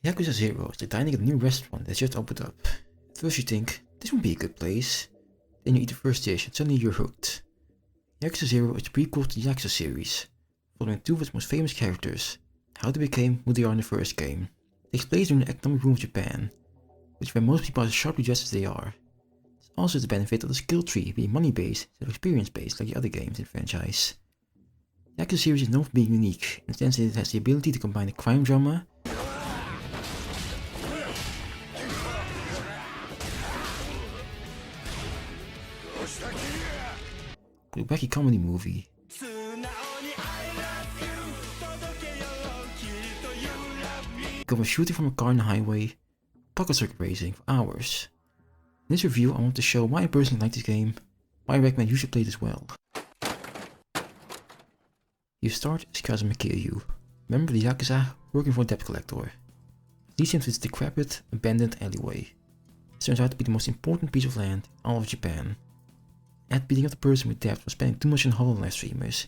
Yakuza 0 is the dining at a new restaurant that just opened up. At first you think, this would be a good place. Then you eat the first dish and suddenly you're hooked. Yakuza 0 is a prequel to the Yakuza series, following two of its most famous characters, how they became who they are in the first game. It takes place during the economic boom of Japan, which where most people are as sharply dressed as they are. There's also the benefit of the skill tree being money-based instead of experience-based like the other games in the franchise. The Yakuza series is known for being unique in the sense that it has the ability to combine a crime drama with a wacky comedy movie. Go from shooting from a car on the highway, pocket circuit racing for hours. In this review I want to show why I personally like this game, why I recommend you should play it as well. You start as Kazuma Kiryu, member of the Yakuza working for a debt collector. Leads him to this decrepit, abandoned alleyway. This turns out to be the most important piece of land in all of Japan. At beating up the person with debt for spending too much on HoloLive streamers,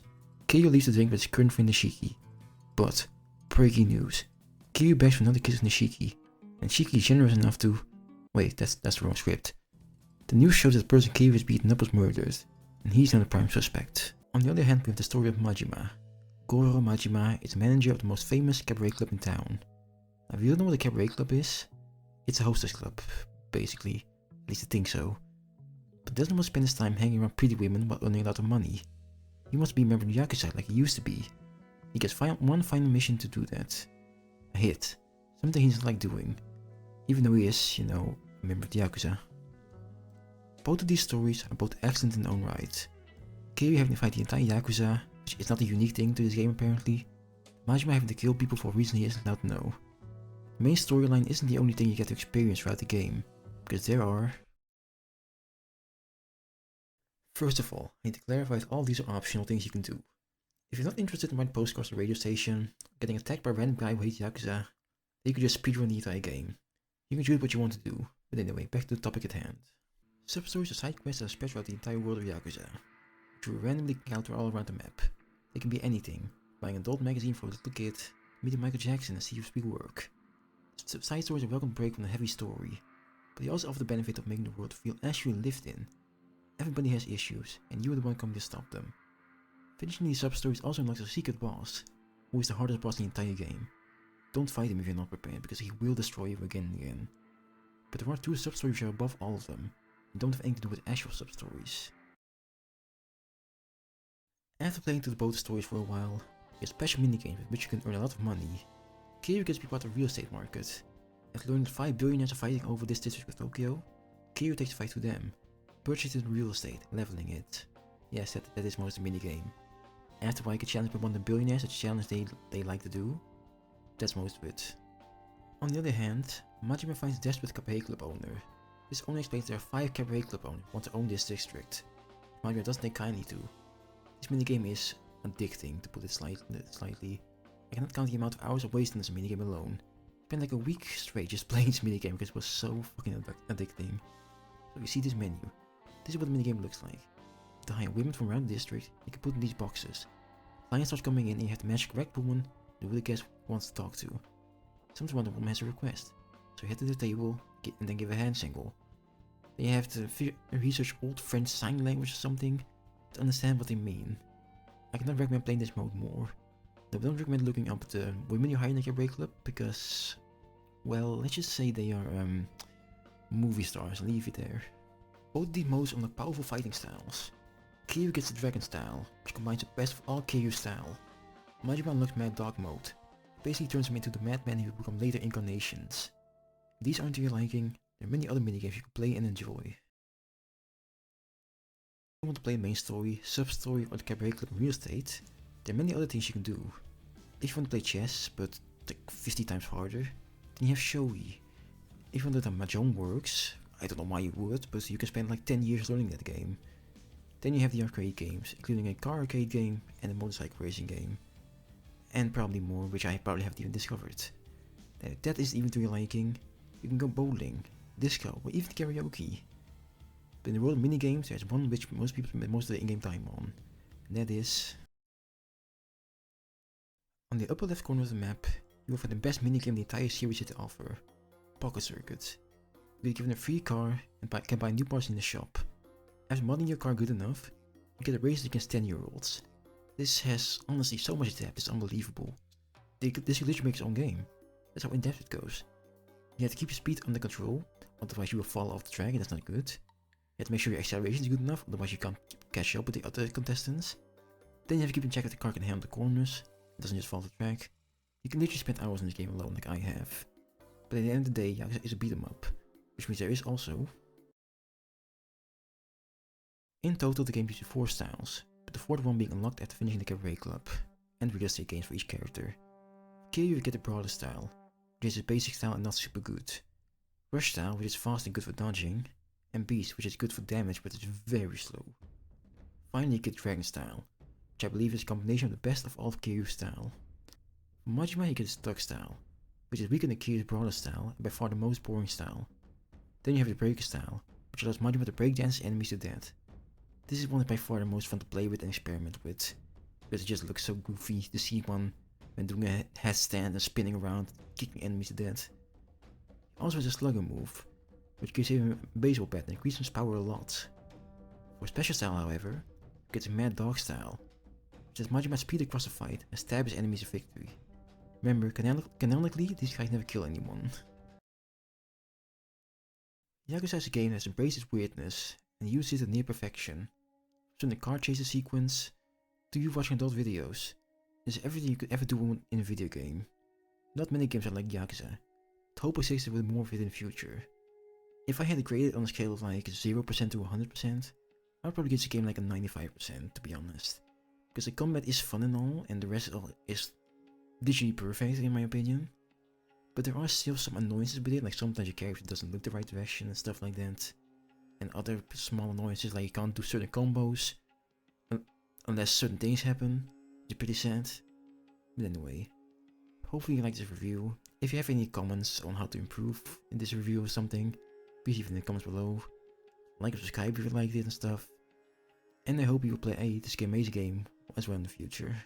Kiryu leaves the drink with his current friend Nishiki. But, breaking news, Kiryu begs for another kiss with Nishiki, and Nishiki is generous enough to... Wait, that's the wrong script. The news shows that the person Kiryu has beaten up was murdered, and he's now the prime suspect. On the other hand, we have the story of Majima. Goro Majima is the manager of the most famous cabaret club in town. Now, if you don't know what a cabaret club is, it's a hostess club, basically. At least I think so. But doesn't want to spend his time hanging around pretty women while earning a lot of money. He wants to be a member of the Yakuza like he used to be. He gets one final mission to do that. A hit. Something he doesn't like doing. Even though he is, you know, a member of the Yakuza. Both of these stories are both excellent in their own right. Kiryu having to fight the entire Yakuza, which is not a unique thing to this game apparently. Majima having to kill people for a reason he isn't allowed to know. The main storyline isn't the only thing you get to experience throughout the game, because there are... First of all, I need to clarify that all these are optional things you can do. If you're not interested in writing postcards to a radio station, getting attacked by a random guy who hates Yakuza, then you can just speedrun the entire game. You can choose what you want to do, but anyway, back to the topic at hand. Substories are side quests that are spread throughout the entire world of Yakuza, which you will randomly encounter all around the map. They can be anything, buying an adult magazine for a little kid, meeting Michael Jackson and see his big work. Side stories are a welcome break from the heavy story, but they also offer the benefit of making the world feel actually lived in. Everybody has issues, and you are the one coming to stop them. Finishing these sub-stories also unlocks a secret boss, who is the hardest boss in the entire game. Don't fight him if you're not prepared, because he will destroy you again and again. But there are two sub-stories which are above all of them, and don't have anything to do with actual sub-stories. After playing through both stories for a while, you get special minigames with which you can earn a lot of money. Kiryu gets to be part of the real estate market. After learning that 5 billionaires are fighting over this district of Tokyo, Kiryu takes the fight to them, purchasing real estate, leveling it. Yes, that is most of the minigame. After I get challenged by one of the billionaires, a challenge they like to do. That's most of it. On the other hand, Majima finds a desperate cabaret club owner. This owner explains there are 5 cabaret club owners who want to own this district. Majima doesn't take kindly to. This minigame is addicting, to put it slightly. I cannot count the amount of hours I wasted on this minigame alone. I spent like a week straight just playing this minigame because it was so fucking addicting. So you see this menu. This is what the minigame looks like. To hire women from around the district, you can put in these boxes. Clients start coming in and you have to match the correct woman who the guest wants to talk to. Sometimes one of them has a request, so you head to the table and then give a hand signal. Then you have to research old French sign language or something to understand what they mean. I cannot recommend playing this mode more. I don't recommend looking up the women you hire in the cabaret club because, well, let's just say they are movie stars, leave it there. Both these modes unlock powerful fighting styles. Kiryu gets the Dragon style, which combines the best of all Kiryu style. Majima unlocks Mad Dog mode. It basically turns him into the madman he will become later incarnations. If these aren't to your liking, there are many other minigames you can play and enjoy. If you want to play the main story, sub-story, or the cabaret club real estate, there are many other things you can do. If you want to play chess, but like 50 times harder, then you have shogi. If you want to know how Mahjong works, I don't know why you would, but you can spend like 10 years learning that game. Then you have the arcade games, including a car arcade game and a motorcycle racing game. And probably more, which I probably haven't even discovered. Now, if that isn't even to your liking, you can go bowling, disco, or even karaoke. But in the world of minigames, there's one which most people spend most of their in-game time on, and that is... On the upper left corner of the map, you will find the best minigame the entire series had to offer, Pocket Circuit. You get given a free car and can buy new parts in the shop. After modding your car good enough, you get a race against 10-year-olds. This has honestly so much depth, it's unbelievable. This could literally make its own game. That's how in-depth it goes. You have to keep your speed under control, otherwise you will fall off the track and that's not good. You have to make sure your acceleration is good enough, otherwise you can't catch up with the other contestants. Then you have to keep in check that the car can handle the corners, it doesn't just fall off the track. You can literally spend hours in this game alone like I have. But at the end of the day, Yakuza is a beat 'em up, which means there is also... In total the game gives you 4 styles, with the 4th one being unlocked after finishing the cabaret club, and real estate games for each character. Here you get the brawler style, which is a basic style and not super good. Rush style, which is fast and good for dodging, and beast, which is good for damage but is very slow. Finally you get dragon style, which I believe is a combination of the best of all of Kiryu's style. For Majima you get the stuck style, which is weaker than Kiryu's brawler style and by far the most boring style. Then you have the breaker style, which allows Majima to break dance enemies to death. This is one that's by far the most fun to play with and experiment with, because it just looks so goofy to see one when doing a headstand and spinning around, kicking enemies to death. He also has a slugger move, which gives him a baseball bat and increases his power a lot. For special style however, you get the mad dog style, which lets Majima speed across the fight and stab his enemies to victory. Remember, canonically these guys never kill anyone. Yakuza is a game that has embraced its weirdness and uses it to near perfection. From the car chases sequence, to you watching adult videos, this is everything you could ever do in a video game. Not many games are like Yakuza. I hope exists with more of it in the future. If I had to grade it on a scale of like 0% to 100%, I would probably give this game like a 95% to be honest. Because the combat is fun and all, and the rest is digitally perfect in my opinion. But there are still some annoyances with it, like sometimes your character doesn't look the right direction and stuff like that. And other small annoyances like you can't do certain combos unless certain things happen, which is pretty sad. But anyway, hopefully you like this review. If you have any comments on how to improve in this review or something, please leave it in the comments below. Like and subscribe if you liked it and stuff. And I hope you will play this amazing game as well in the future.